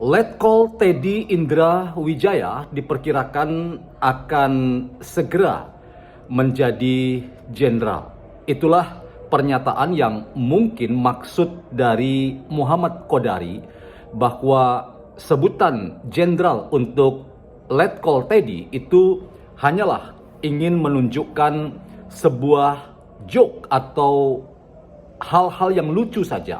Letkol Teddy Indra Wijaya diperkirakan akan segera menjadi jenderal. Itulah pernyataan yang mungkin maksud dari Muhammad Qodari bahwa sebutan jenderal untuk Letkol Teddy itu hanyalah ingin menunjukkan sebuah joke atau hal-hal yang lucu saja.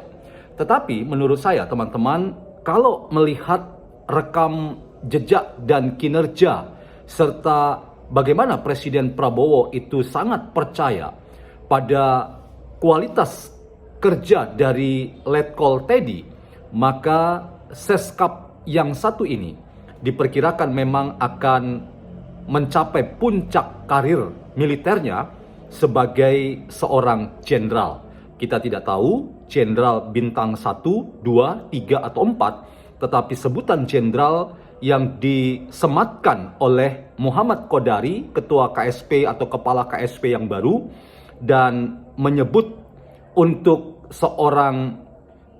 Tetapi menurut saya teman-teman, kalau melihat rekam jejak dan kinerja serta bagaimana Presiden Prabowo itu sangat percaya pada kualitas kerja dari Letkol Teddy, maka Seskap yang satu ini diperkirakan memang akan mencapai puncak karir militernya sebagai seorang jenderal. Kita tidak tahu jenderal bintang 1, 2, 3, atau 4, tetapi sebutan jenderal yang disematkan oleh Muhammad Qodari, ketua KSP atau kepala KSP yang baru, dan menyebut untuk seorang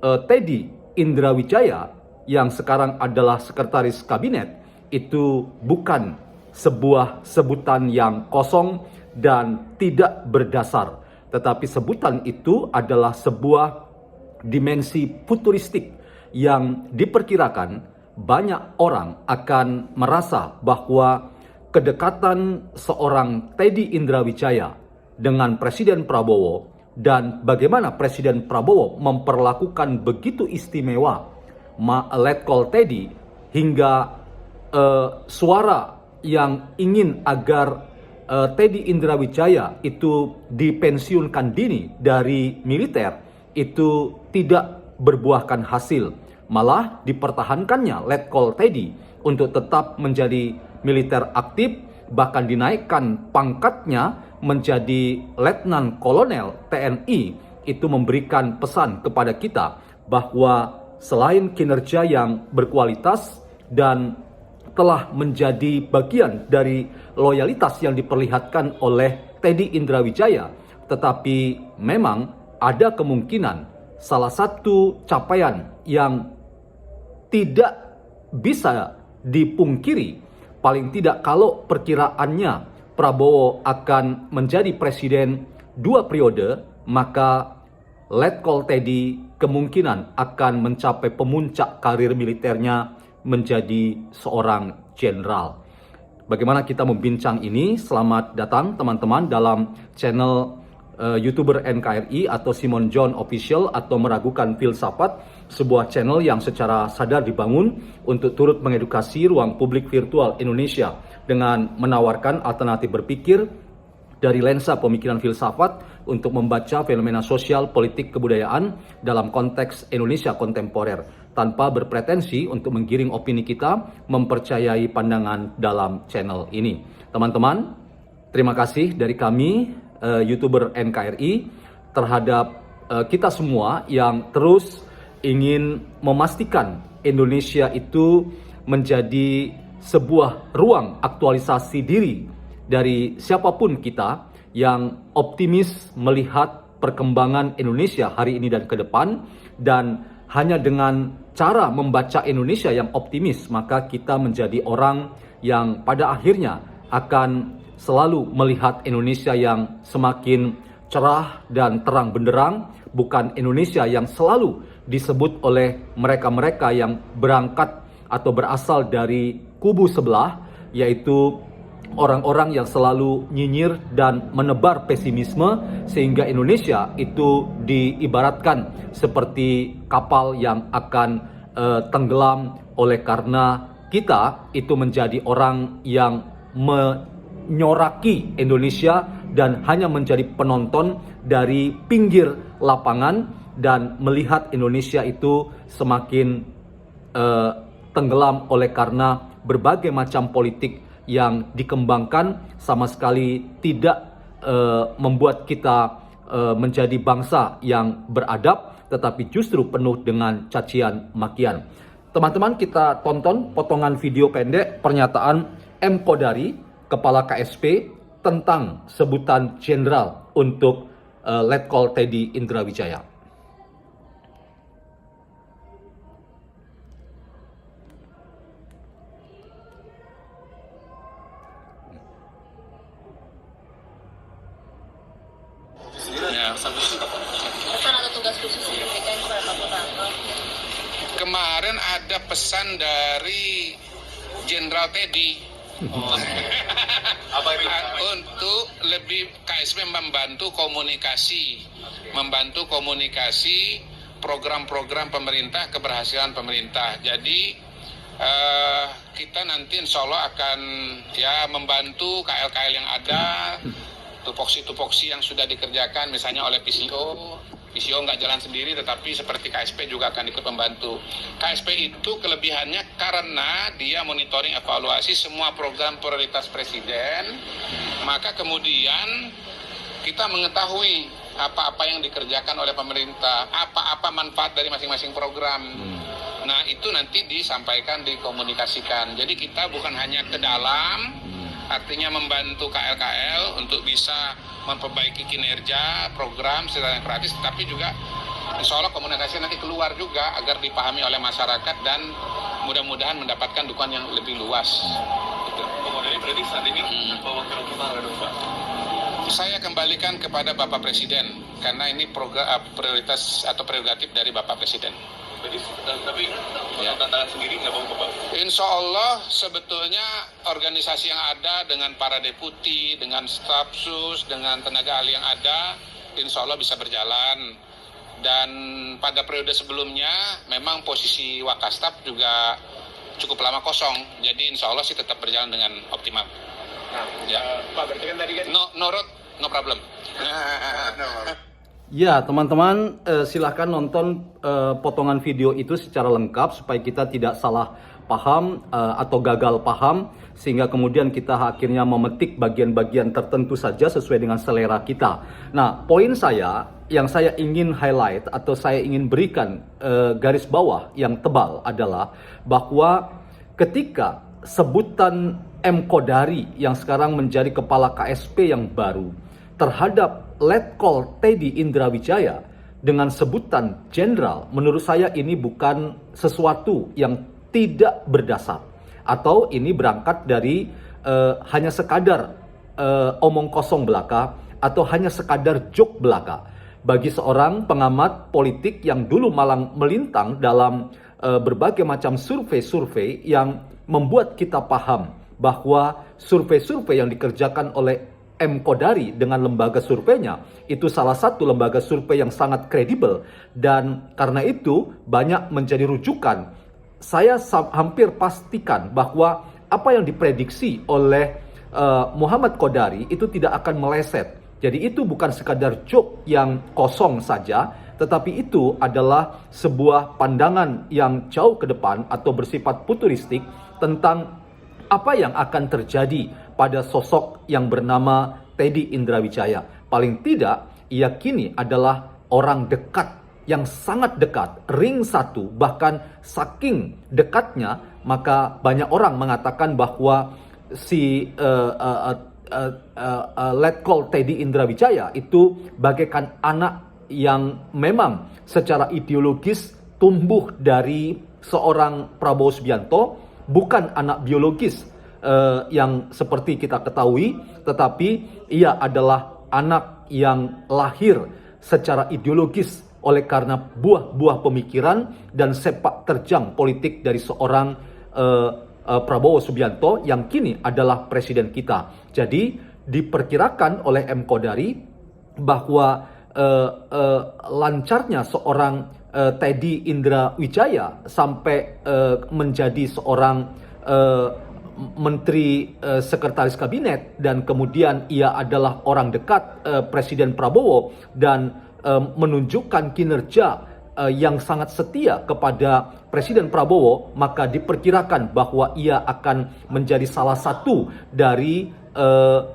Teddy Indra Wijaya yang sekarang adalah sekretaris kabinet, itu bukan sebuah sebutan yang kosong dan tidak berdasar. Tetapi sebutan itu adalah sebuah dimensi futuristik yang diperkirakan banyak orang akan merasa bahwa kedekatan seorang Teddy Indra Wijaya dengan Presiden Prabowo dan bagaimana Presiden Prabowo memperlakukan begitu istimewa Letkol Teddy hingga suara yang ingin agar Teddy Indra Wijaya itu dipensiunkan dini dari militer itu tidak berbuahkan hasil. Malah dipertahankannya Letkol Teddy untuk tetap menjadi militer aktif, bahkan dinaikkan pangkatnya menjadi Letnan Kolonel TNI. Itu memberikan pesan kepada kita bahwa selain kinerja yang berkualitas dan telah menjadi bagian dari loyalitas yang diperlihatkan oleh Teddy Indra Wijaya, tetapi memang ada kemungkinan salah satu capaian yang tidak bisa dipungkiri, paling tidak kalau perkiraannya Prabowo akan menjadi presiden 2 periode, maka Letkol Teddy kemungkinan akan mencapai pemuncak karir militernya menjadi seorang jenderal. Bagaimana kita membincang ini? Selamat datang teman-teman dalam channel YouTuber NKRI atau Simon John Official atau Meragukan Filsafat, sebuah channel yang secara sadar dibangun untuk turut mengedukasi ruang publik virtual Indonesia dengan menawarkan alternatif berpikir dari lensa pemikiran filsafat untuk membaca fenomena sosial, politik, kebudayaan dalam konteks Indonesia kontemporer, tanpa berpretensi untuk menggiring opini kita mempercayai pandangan dalam channel ini. Teman-teman, terima kasih dari kami, YouTuber NKRI, terhadap kita semua yang terus ingin memastikan Indonesia itu menjadi sebuah ruang aktualisasi diri dari siapapun kita yang optimis melihat perkembangan Indonesia hari ini dan ke depan, dan hanya dengan cara membaca Indonesia yang optimis maka kita menjadi orang yang pada akhirnya akan selalu melihat Indonesia yang semakin cerah dan terang benderang, bukan Indonesia yang selalu disebut oleh mereka-mereka yang berangkat atau berasal dari kubu sebelah, yaitu orang-orang yang selalu nyinyir dan menebar pesimisme, sehingga Indonesia itu diibaratkan seperti kapal yang akan tenggelam oleh karena kita itu menjadi orang yang menyoraki Indonesia dan hanya menjadi penonton dari pinggir lapangan dan melihat Indonesia itu semakin tenggelam oleh karena berbagai macam politik yang dikembangkan sama sekali tidak membuat kita menjadi bangsa yang beradab, tetapi justru penuh dengan cacian makian. Teman-teman, kita tonton potongan video pendek pernyataan M. Qodari, Kepala KSP, tentang sebutan jenderal untuk Letkol Teddy Indra Wijaya. kemarin ada pesan dari Jenderal Teddy untuk lebih KSP membantu komunikasi program-program pemerintah, keberhasilan pemerintah. Jadi kita nanti insya Allah akan membantu KL-KL yang ada, tupoksi-tupoksi yang sudah dikerjakan misalnya oleh PCO nggak jalan sendiri, tetapi seperti KSP juga akan ikut membantu. KSP itu kelebihannya karena dia monitoring evaluasi semua program prioritas Presiden, maka kemudian kita mengetahui apa-apa yang dikerjakan oleh pemerintah, apa-apa manfaat dari masing-masing program. Nah, itu nanti disampaikan, dikomunikasikan. Jadi kita bukan hanya ke dalam, artinya membantu KL-KL untuk bisa memperbaiki kinerja program secara gratis, tapi juga insya Allah komunikasi nanti keluar juga agar dipahami oleh masyarakat dan mudah-mudahan mendapatkan dukungan yang lebih luas. Dari berarti saat ini bawa ke rumah Pak. Saya kembalikan kepada Bapak Presiden karena ini program prioritas atau prerogatif dari Bapak Presiden. Jadi, tapi tantangan sendiri nggak mau Bapak? Insya Allah sebetulnya organisasi yang ada dengan para deputi, dengan staf sus, dengan tenaga ahli yang ada, insya Allah bisa berjalan. Dan pada periode sebelumnya memang posisi Wakastaf juga cukup lama kosong, jadi insya Allah sih tetap berjalan dengan optimal. Pak, berarti kan tadi kan No problem. Ya, teman-teman, silahkan nonton potongan video itu secara lengkap supaya kita tidak salah paham atau gagal paham, sehingga kemudian kita akhirnya memetik bagian-bagian tertentu saja sesuai dengan selera kita. Nah, poin yang saya ingin highlight atau saya ingin berikan garis bawah yang tebal adalah bahwa ketika sebutan M. Kodari yang sekarang menjadi kepala KSP yang baru terhadap Letkol Teddy Indrawijaya dengan sebutan jenderal, menurut saya ini bukan sesuatu yang tidak berdasar, atau ini berangkat dari hanya sekadar omong kosong belaka atau hanya sekadar joke belaka. Bagi seorang pengamat politik yang dulu malang melintang dalam berbagai macam survei-survei yang membuat kita paham bahwa survei-survei yang dikerjakan oleh M. Kodari dengan lembaga surveinya itu salah satu lembaga survei yang sangat kredibel, dan karena itu banyak menjadi rujukan. Saya hampir pastikan bahwa apa yang diprediksi oleh Muhammad Kodari itu tidak akan meleset. Jadi itu bukan sekadar joke yang kosong saja, tetapi itu adalah sebuah pandangan yang jauh ke depan atau bersifat futuristik tentang apa yang akan terjadi pada sosok yang bernama Teddy Indrawijaya. Paling tidak, ia kini adalah orang dekat, yang sangat dekat, ring satu, bahkan saking dekatnya, maka banyak orang mengatakan bahwa si Letkol Teddy Indrawijaya itu bagaikan anak yang memang secara ideologis tumbuh dari seorang Prabowo Subianto, bukan anak biologis yang seperti kita ketahui, tetapi ia adalah anak yang lahir secara ideologis oleh karena buah-buah pemikiran dan sepak terjang politik dari seorang Prabowo Subianto yang kini adalah presiden kita. Jadi diperkirakan oleh M. Kodari bahwa lancarnya seorang Teddy Indrawijaya sampai menjadi seorang Menteri Sekretaris Kabinet, dan kemudian ia adalah orang dekat Presiden Prabowo dan menunjukkan kinerja yang sangat setia kepada Presiden Prabowo, maka diperkirakan bahwa ia akan menjadi salah satu dari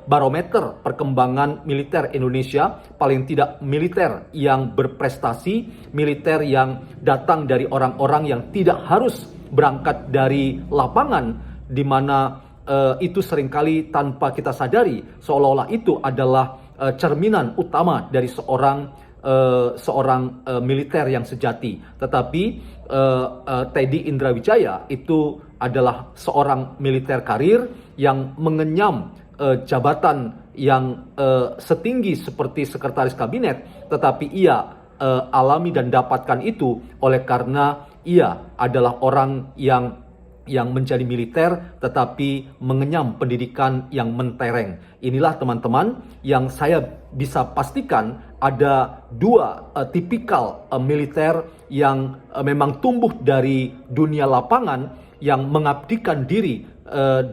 barometer perkembangan militer Indonesia, paling tidak militer yang berprestasi, militer yang datang dari orang-orang yang tidak harus berangkat dari lapangan, di mana itu seringkali tanpa kita sadari seolah-olah itu adalah cerminan utama dari seorang militer yang sejati. Tetapi Teddy Indrawijaya itu adalah seorang militer karir yang mengenyam jabatan yang setinggi seperti sekretaris kabinet, tetapi ia alami dan dapatkan itu oleh karena ia adalah orang yang menjadi militer tetapi mengenyam pendidikan yang mentereng. Inilah teman-teman yang saya bisa pastikan ada dua tipikal militer yang memang tumbuh dari dunia lapangan, yang mengabdikan diri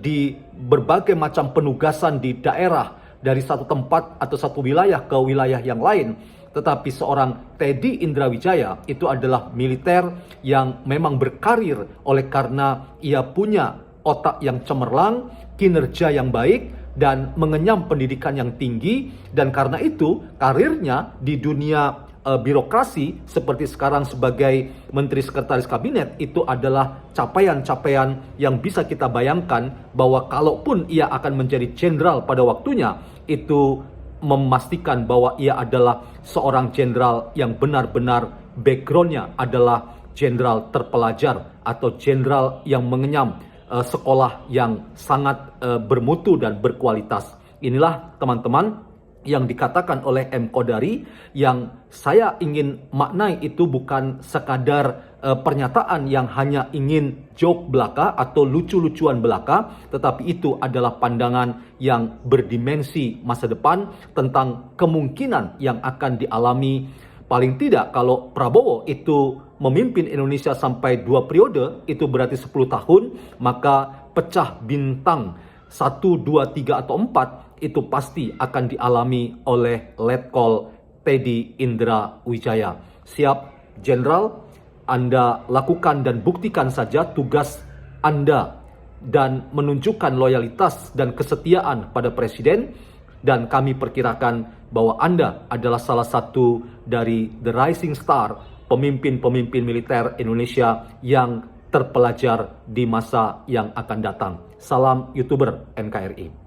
di berbagai macam penugasan di daerah, dari satu tempat atau satu wilayah ke wilayah yang lain. Tetapi seorang Teddy Indrawijaya itu adalah militer yang memang berkarir oleh karena ia punya otak yang cemerlang, kinerja yang baik, dan mengenyam pendidikan yang tinggi. Dan karena itu karirnya di dunia birokrasi seperti sekarang sebagai Menteri Sekretaris Kabinet itu adalah capaian-capaian yang bisa kita bayangkan bahwa kalaupun ia akan menjadi jenderal pada waktunya, itu memastikan bahwa ia adalah seorang jenderal yang benar-benar backgroundnya adalah jenderal terpelajar atau jenderal yang mengenyam sekolah yang sangat bermutu dan berkualitas. Inilah teman-teman yang dikatakan oleh M. Kodari, yang saya ingin maknai itu bukan sekadar pernyataan yang hanya ingin joke belaka atau lucu-lucuan belaka, tetapi itu adalah pandangan yang berdimensi masa depan tentang kemungkinan yang akan dialami. Paling tidak kalau Prabowo itu memimpin Indonesia sampai 2 periode, itu berarti 10 tahun, maka pecah bintang 1, 2, 3, atau 4 itu pasti akan dialami oleh Letkol Teddy Indrawijaya. Siap, Jenderal, Anda lakukan dan buktikan saja tugas Anda dan menunjukkan loyalitas dan kesetiaan pada Presiden, dan kami perkirakan bahwa Anda adalah salah satu dari the rising star, pemimpin-pemimpin militer Indonesia yang terpelajar di masa yang akan datang. Salam YouTuber NKRI.